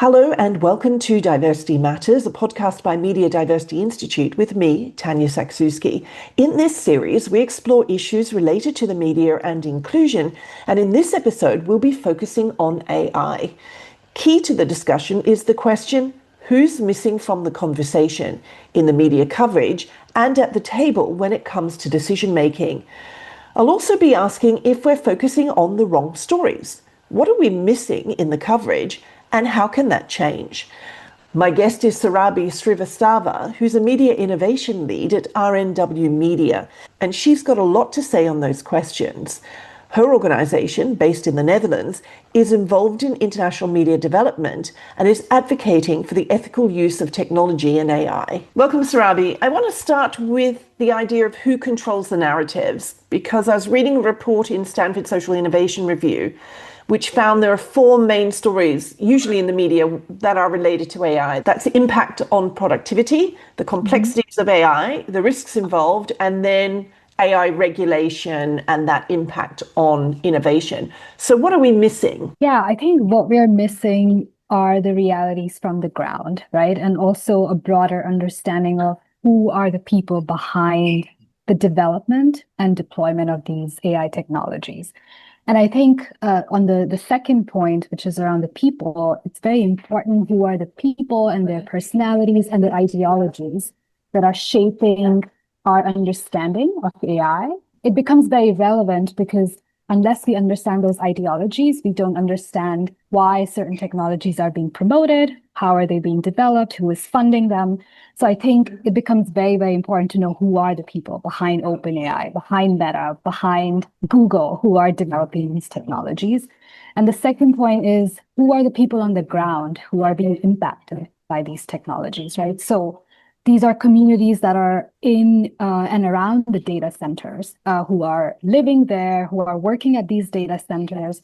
Hello and welcome to Diversity Matters, a podcast by Media Diversity Institute with me, Tanya Sakzewski. In this series, we explore issues related to the media and inclusion, and in this episode, we'll be focusing on AI. Key to the discussion is the question, who's missing from the conversation in the media coverage and at the table when it comes to decision making? I'll also be asking if we're focusing on the wrong stories. What are we missing in the coverage? And how can that change? My guest is Surabhi Srivastava, who's a media innovation lead at RNW Media, and she's got a lot to say on those questions. Her organisation, based in the Netherlands, is involved in international media development and is advocating for the ethical use of technology and AI. Welcome, Surabhi. I want to start with the idea of who controls the narratives, because I was reading a report in Stanford Social Innovation Review which found there are four main stories, usually in the media, that are related to AI. That's the impact on productivity, the complexities of AI, the risks involved, and then AI regulation and that impact on innovation. So what are we missing? Yeah, I think what we're missing are the realities from the ground, right? And also a broader understanding of who are the people behind the development and deployment of these AI technologies. And I think on the second point, which is around the people, it's very important who are the people and their personalities and their ideologies that are shaping our understanding of AI. It becomes very relevant because unless we understand those ideologies, we don't understand why certain technologies are being promoted, how are they being developed, who is funding them. So I think it becomes very, very important to know who are the people behind OpenAI, behind Meta, behind Google, who are developing these technologies. And the second point is who are the people on the ground who are being impacted by these technologies, right? So these are communities that are in and around the data centers, who are living there, who are working at these data centers.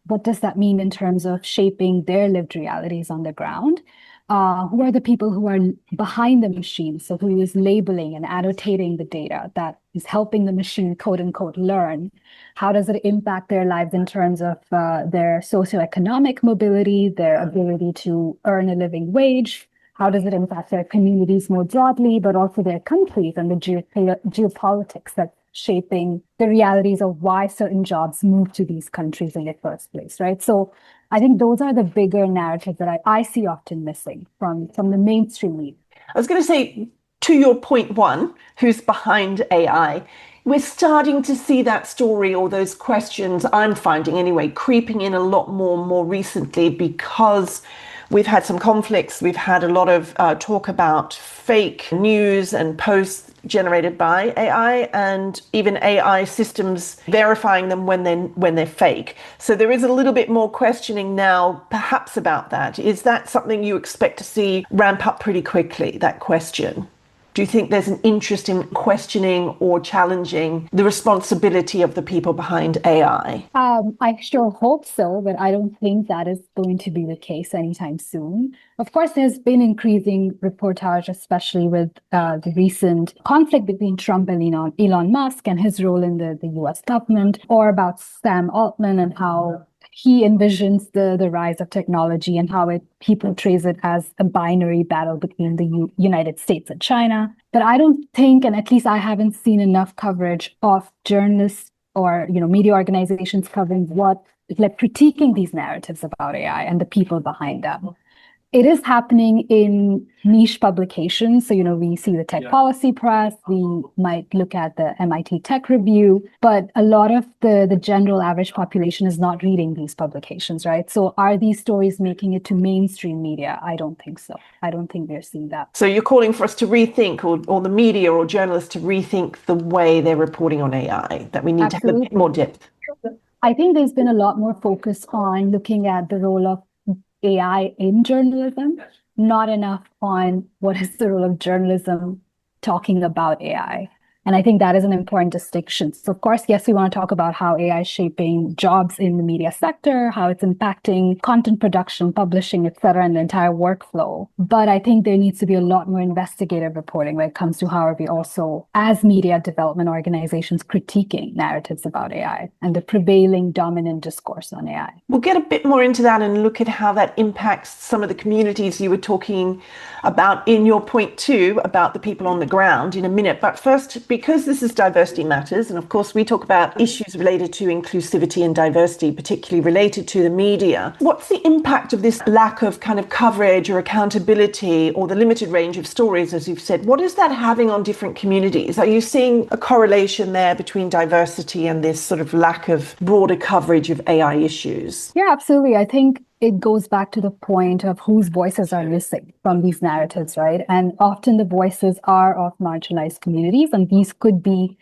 What does that mean in terms of shaping their lived realities on the ground? Who are the people who are behind the machine? So who is labeling and annotating the data that is helping the machine, quote unquote, learn? How does it impact their lives in terms of their socioeconomic mobility, their ability to earn a living wage? How does it impact their communities more broadly, but also their countries and the geopolitics that's shaping the realities of why certain jobs move to these countries in the first place, right? So I think those are the bigger narratives that I see often missing from the mainstream media. I was going to say, to your point one, who's behind AI? We're starting to see that story or those questions, I'm finding anyway, creeping in a lot more recently because we've had some conflicts. We've had a lot of talk about fake news and posts generated by AI, and even AI systems verifying them when they're fake. So there is a little bit more questioning now, perhaps, about that. Is that something you expect to see ramp up pretty quickly, that question? Do you think there's an interest in questioning or challenging the responsibility of the people behind AI? I sure hope so, but I don't think that is going to be the case anytime soon. Of course, there's been increasing reportage, especially with the recent conflict between Trump and Elon Musk and his role in the US government, or about Sam Altman and how he envisions the rise of technology and how he portrays it as a binary battle between the United States and China. But I don't think, and at least I haven't seen enough coverage of journalists or media organizations covering critiquing these narratives about AI and the people behind them. It is happening in niche publications. So, we see the Tech Policy Press, we might look at the MIT Tech Review, but a lot of the general average population is not reading these publications, right? So are these stories making it to mainstream media? I don't think so. I don't think we're seeing that. So you're calling for us to rethink, or the media or journalists to rethink the way they're reporting on AI, that we need to have a bit more depth. I think there's been a lot more focus on looking at the role of AI in journalism, not enough on what is the role of journalism talking about AI. And I think that is an important distinction. So of course, yes, we want to talk about how AI is shaping jobs in the media sector, how it's impacting content production, publishing, et cetera, and the entire workflow. But I think there needs to be a lot more investigative reporting when it comes to how are we also, as media development organizations, critiquing narratives about AI and the prevailing dominant discourse on AI. We'll get a bit more into that and look at how that impacts some of the communities you were talking about in your point two about the people on the ground in a minute. But first, because this is Diversity Matters, and of course we talk about issues related to inclusivity and diversity, particularly related to the media, what's the impact of this lack of kind of coverage or accountability or the limited range of stories, as you've said? What is that having on different communities? Are you seeing a correlation there between diversity and this sort of lack of broader coverage of AI issues? Yeah, absolutely. I think it goes back to the point of whose voices are missing from these narratives, right? And often the voices are of marginalized communities, and these could be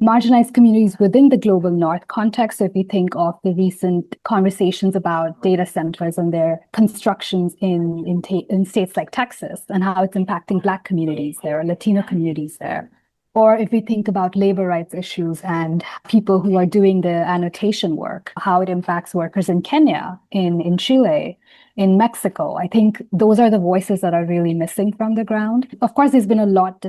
marginalized communities within the global north context. So if you think of the recent conversations about data centers and their constructions in states like Texas and how it's impacting Black communities there, or Latino communities there. Or if we think about labor rights issues and people who are doing the annotation work, how it impacts workers in Kenya, in Chile, in Mexico, I think those are the voices that are really missing from the ground. Of course, there's been a lot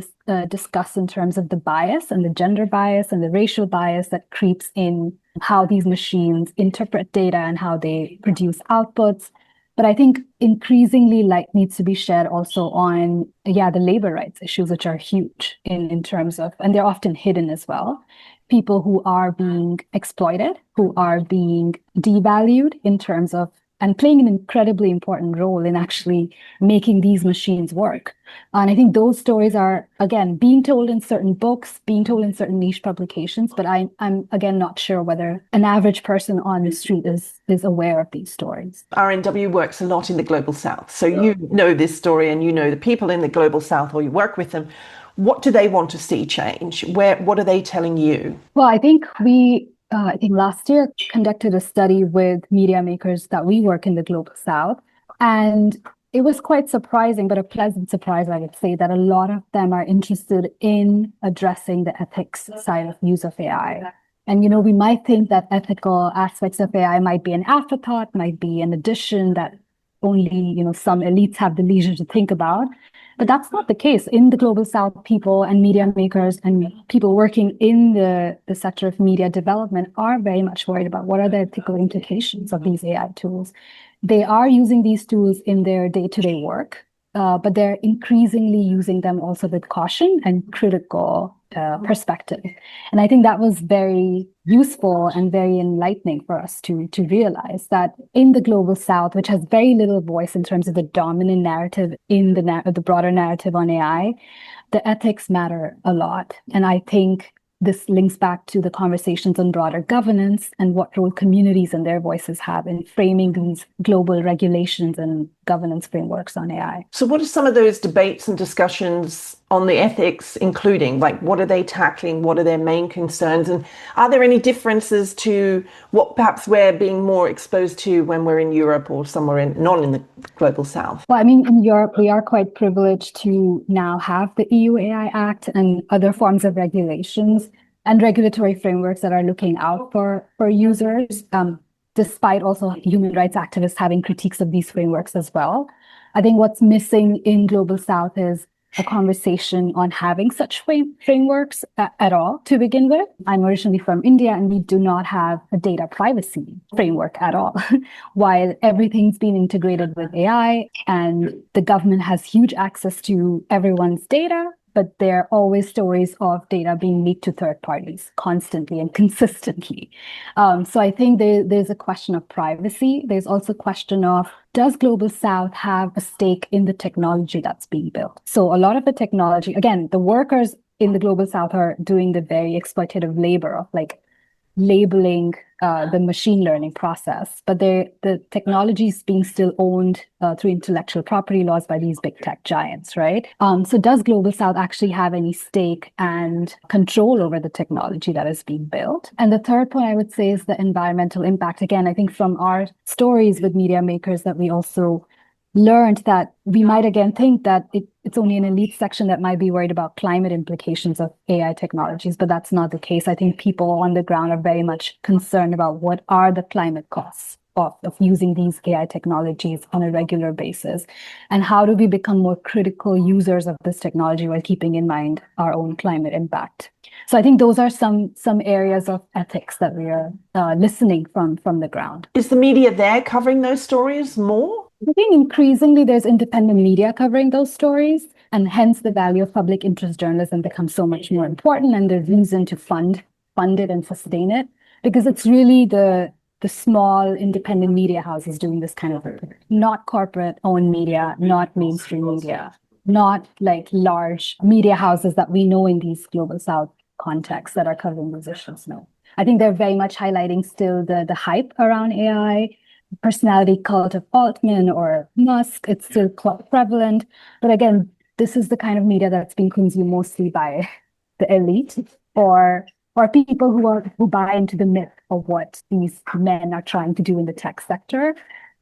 discussed in terms of the bias and the gender bias and the racial bias that creeps in how these machines interpret data and how they produce outputs. But I think increasingly light needs to be shed also on, the labor rights issues, which are huge in terms of, and they're often hidden as well. People who are being exploited, who are being devalued in terms of, and playing an incredibly important role in actually making these machines work. And I think those stories are, again, being told in certain books, being told in certain niche publications, but I'm again, not sure whether an average person on the street is aware of these stories. RNW works a lot in the Global South. So you know this story and you know the people in the Global South, or you work with them. What do they want to see change? What are they telling you? Well, I think I think last year conducted a study with media makers that we work in the Global South. And it was quite surprising, but a pleasant surprise, I would say, that a lot of them are interested in addressing the ethics side of use of AI. And, we might think that ethical aspects of AI might be an afterthought, might be an addition that only, some elites have the leisure to think about. But that's not the case. In the Global South, people and media makers and people working in the sector of media development are very much worried about what are the ethical implications of these AI tools. They are using these tools in their day-to-day work, but they're increasingly using them also with caution and critical perspective. And I think that was very useful and very enlightening for us to realize that in the Global South, which has very little voice in terms of the dominant narrative in the broader narrative on AI, the ethics matter a lot. And I think this links back to the conversations on broader governance and what role communities and their voices have in framing these global regulations and governance frameworks on AI. So what are some of those debates and discussions on the ethics, including, like, what are they tackling? What are their main concerns? And are there any differences to what perhaps we're being more exposed to when we're in Europe or somewhere not in the Global South? Well, I mean, in Europe, we are quite privileged to now have the EU AI Act and other forms of regulations and regulatory frameworks that are looking out for users, despite also human rights activists having critiques of these frameworks as well. I think what's missing in Global South is a conversation on having such frameworks at all to begin with. I'm originally from India, and we do not have a data privacy framework at all. While everything's been integrated with AI and the government has huge access to everyone's data, but there are always stories of data being leaked to third parties constantly and consistently. So I think there's a question of privacy. There's also a question of, does Global South have a stake in the technology that's being built? So a lot of the technology, again, the workers in the Global South are doing the very exploitative labor of labeling the machine learning process, but the technology is being still owned through intellectual property laws by these big tech giants, right? So does Global South actually have any stake and control over the technology that is being built? And the third point I would say is the environmental impact. Again, I think from our stories with media makers that we also learned that we might again think that it's only an elite section that might be worried about climate implications of AI technologies, but that's not the case. I think people on the ground are very much concerned about what are the climate costs of using these AI technologies on a regular basis, and how do we become more critical users of this technology while keeping in mind our own climate impact. So I think those are some areas of ethics that we are listening from the ground. Is the media there covering those stories more? I think increasingly there's independent media covering those stories, and hence the value of public interest journalism becomes so much more important, and the reason to fund it and sustain it, because it's really the small independent media houses doing this kind of work, not corporate owned media, not mainstream media, not like large media houses that we know in these global south contexts that are covering these issues. No, I think they're very much highlighting still the hype around AI, personality cult of Altman or Musk. It's still prevalent, but again, this is the kind of media that's being consumed mostly by the elite or people who buy into the myth of what these men are trying to do in the tech sector.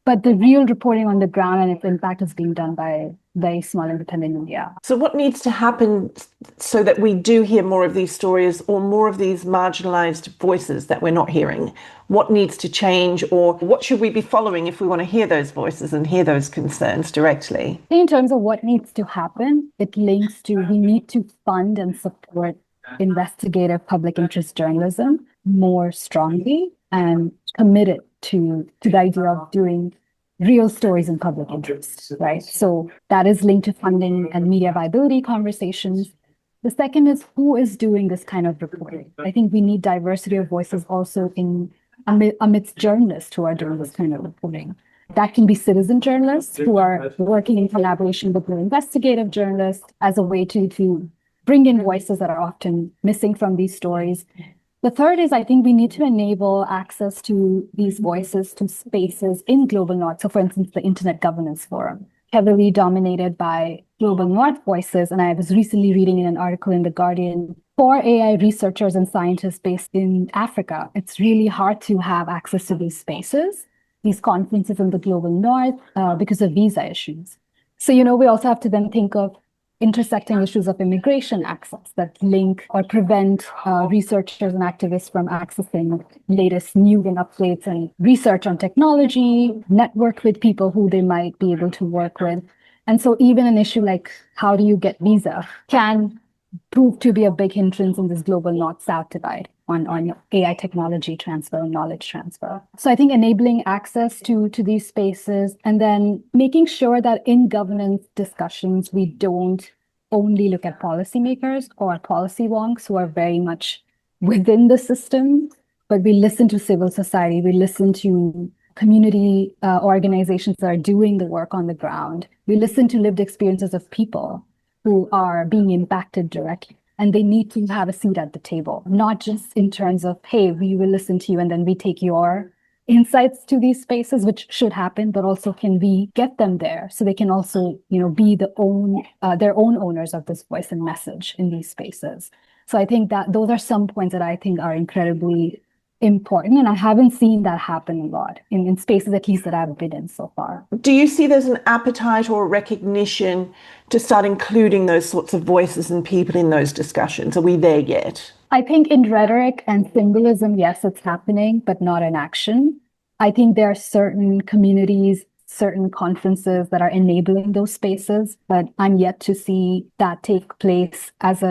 But the real reporting on the ground and its impact is being done by very small independent media. So what needs to happen so that we do hear more of these stories or more of these marginalised voices that we're not hearing? What needs to change, or what should we be following if we want to hear those voices and hear those concerns directly? In terms of what needs to happen, it links to we need to fund and support investigative public interest journalism more strongly and committed to the idea of doing real stories in public interest, right? So that is linked to funding and media viability conversations. The second is who is doing this kind of reporting. I think we need diversity of voices also amidst journalists who are doing this kind of reporting. That can be citizen journalists who are working in collaboration with the investigative journalists as a way to bring in voices that are often missing from these stories. The third is, I think we need to enable access to these voices to spaces in Global North. So for instance, the Internet Governance Forum, heavily dominated by Global North voices. And I was recently reading in an article in The Guardian, for AI researchers and scientists based in Africa, it's really hard to have access to these spaces, these conferences in the Global North, because of visa issues. So, we also have to then think of intersecting issues of immigration access that link or prevent researchers and activists from accessing latest news and updates and research on technology, network with people who they might be able to work with. And so even an issue like how do you get visa can prove to be a big hindrance in this global north-south divide on AI technology transfer and knowledge transfer. So I think enabling access to these spaces and then making sure that in governance discussions, we don't only look at policymakers or policy wonks who are very much within the system, but we listen to civil society, we listen to community organizations that are doing the work on the ground. We listen to lived experiences of people who are being impacted directly. And they need to have a seat at the table, not just in terms of, hey, we will listen to you and then we take your insights to these spaces, which should happen, but also can we get them there so they can also, be their own owners of this voice and message in these spaces. So I think that those are some points that I think are incredibly important. And I haven't seen that happen a lot in spaces, at least that I've been in so far. Do you see there's an appetite or recognition to start including those sorts of voices and people in those discussions? Are we there yet? I think in rhetoric and symbolism, yes, it's happening, but not in action. I think there are certain communities, certain conferences that are enabling those spaces, but I'm yet to see that take place as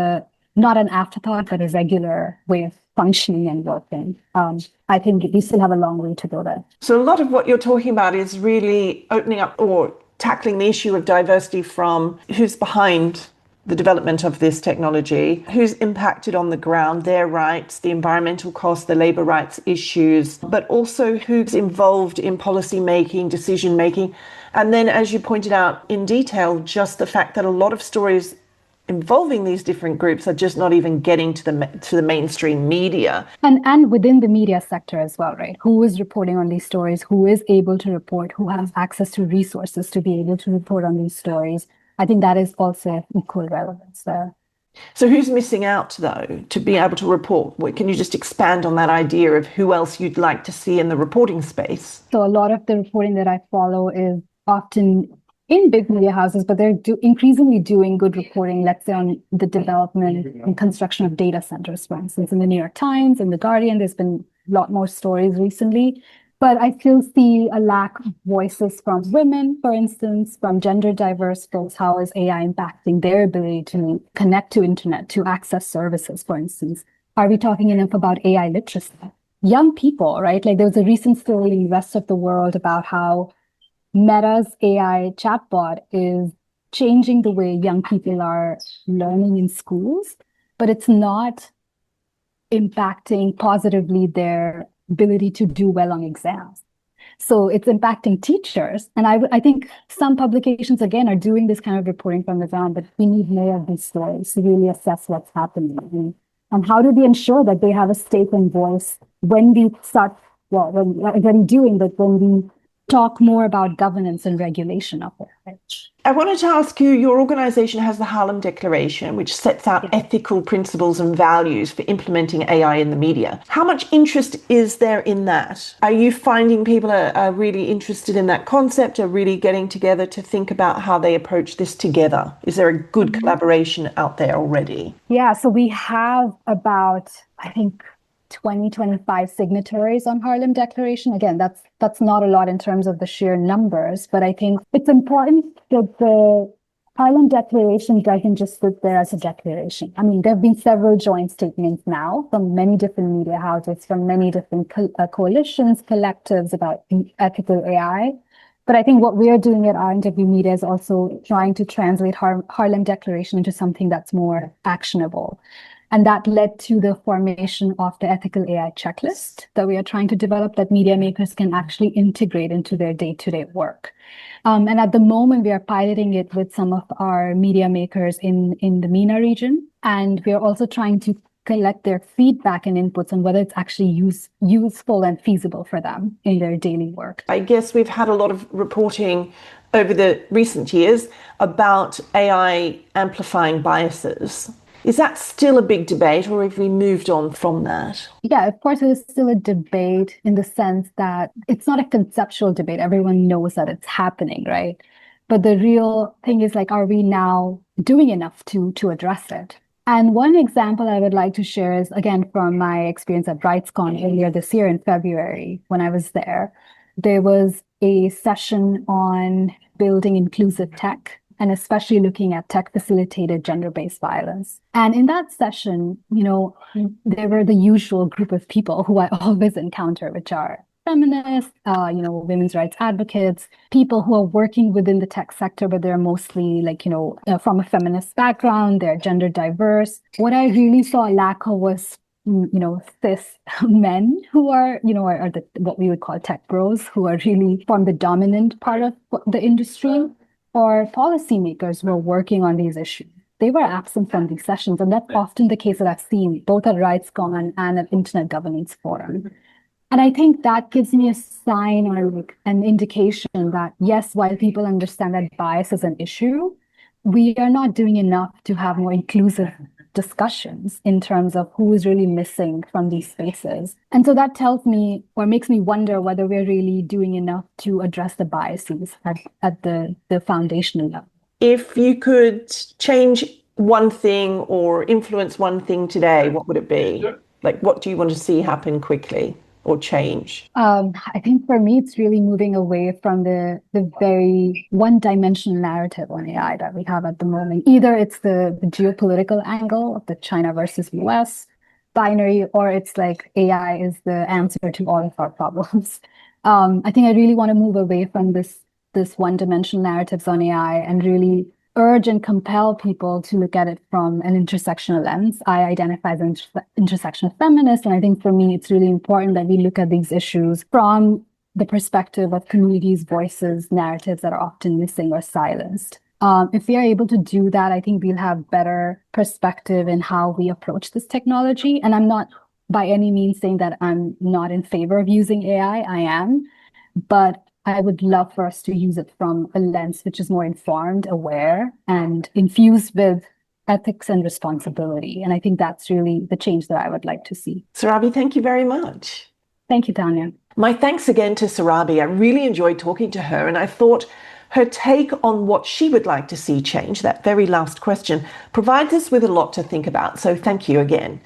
not an afterthought, but a regular way of functioning and working. I think we still have a long way to go there. So a lot of what you're talking about is really opening up or tackling the issue of diversity from who's behind the development of this technology, who's impacted on the ground, their rights, the environmental costs, the labour rights issues, but also who's involved in policy making, decision making. And then, as you pointed out in detail, just the fact that a lot of stories involving these different groups are just not even getting to the mainstream media. And within the media sector as well, right? Who is reporting on these stories? Who is able to report? Who has access to resources to be able to report on these stories? I think that is also equal relevance there. So who's missing out, though, to be able to report? Can you just expand on that idea of who else you'd like to see in the reporting space? So a lot of the reporting that I follow is often in big media houses, but they're increasingly doing good reporting, let's say on the development and construction of data centers, for instance. In the New York Times and the Guardian, there's been a lot more stories recently. But I still see a lack of voices from women, for instance, from gender diverse folks. How is AI impacting their ability to connect to internet, to access services, for instance? Are we talking enough about AI literacy? Young people, right? Like there was a recent story in the rest of the world about how Meta's AI chatbot is changing the way young people are learning in schools, but it's not impacting positively their ability to do well on exams. So it's impacting teachers. And I think some publications, again, are doing this kind of reporting from the ground, but we need more of these stories to really assess what's happening. And how do we ensure that they have a stake and voice when we start, well, when doing, but when we talk more about governance and regulation of it. I wanted to ask you, your organization has the Harlem Declaration, which sets out ethical principles and values for implementing AI in the media. How much interest is there in that? Are you finding people are really interested in that concept, are really getting together to think about how they approach this together? Is there a good collaboration out there already? Yeah, so we have about, I think, 2025 signatories on Harlem Declaration. Again, that's not a lot in terms of the sheer numbers, but I think it's important that the Harlem Declaration doesn't just sit there as a declaration. I mean, there have been several joint statements now from many different media houses, from many different coalitions, collectives about ethical AI. But I think what we are doing at RNW Media is also trying to translate Harlem Declaration into something that's more actionable. And that led to the formation of the ethical AI checklist that we are trying to develop that media makers can actually integrate into their day-to-day work. And at the moment, we are piloting it with some of our media makers in the MENA region. And we are also trying to collect their feedback and inputs on whether it's actually useful and feasible for them in their daily work. I guess we've had a lot of reporting over the recent years about AI amplifying biases. Is that still a big debate, or have we moved on from that? Yeah, of course, it is still a debate in the sense that it's not a conceptual debate. Everyone knows that it's happening, right? But the real thing is, like, are we now doing enough to address it? And one example I would like to share is, again, from my experience at RightsCon earlier this year in February, when I was there. There was a session on building inclusive tech, and especially looking at tech-facilitated gender-based violence. And in that session, there were the usual group of people who I always encounter, which are feminists, women's rights advocates, people who are working within the tech sector, but they're mostly from a feminist background, they're gender diverse. What I really saw a lack of was cis men who are what we would call tech bros, who are really from the dominant part of the industry, or policymakers who are working on these issues. They were absent from these sessions, and that's often the case that I've seen both at RightsCon and at Internet Governance Forum. And I think that gives me a sign or an indication that, yes, while people understand that bias is an issue, we are not doing enough to have more inclusive discussions in terms of who is really missing from these spaces. And so that tells me, or makes me wonder, whether we're really doing enough to address the biases at the foundational level. If you could change one thing or influence one thing today, what would it be? Like, what do you want to see happen quickly or change? I think for me, it's really moving away from the very one-dimensional narrative on AI that we have at the moment. Either it's the geopolitical angle of the China versus US binary, or it's like AI is the answer to all of our problems. I think I really want to move away from this one-dimensional narratives on AI and really urge and compel people to look at it from an intersectional lens. I identify as an intersectional feminist, and I think for me, it's really important that we look at these issues from the perspective of communities' voices, narratives that are often missing or silenced. If we are able to do that, I think we'll have better perspective in how we approach this technology. And I'm not by any means saying that I'm not in favor of using AI. I am, but I would love for us to use it from a lens which is more informed, aware, and infused with ethics and responsibility. And I think that's really the change that I would like to see. Surabhi, thank you very much. Thank you, Tanya. My thanks again to Surabhi. I really enjoyed talking to her, and I thought Her take on what she would like to see change, that very last question, provides us with a lot to think about. So thank you again.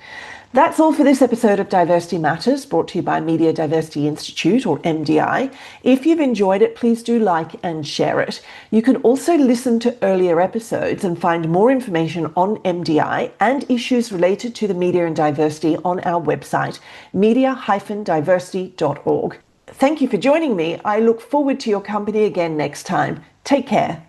That's all for this episode of Diversity Matters, brought to you by Media Diversity Institute, or MDI. If you've enjoyed it, please do like and share it. You can also listen to earlier episodes and find more information on MDI and issues related to the media and diversity on our website, media-diversity.org. Thank you for joining me. I look forward to your company again next time. Take care.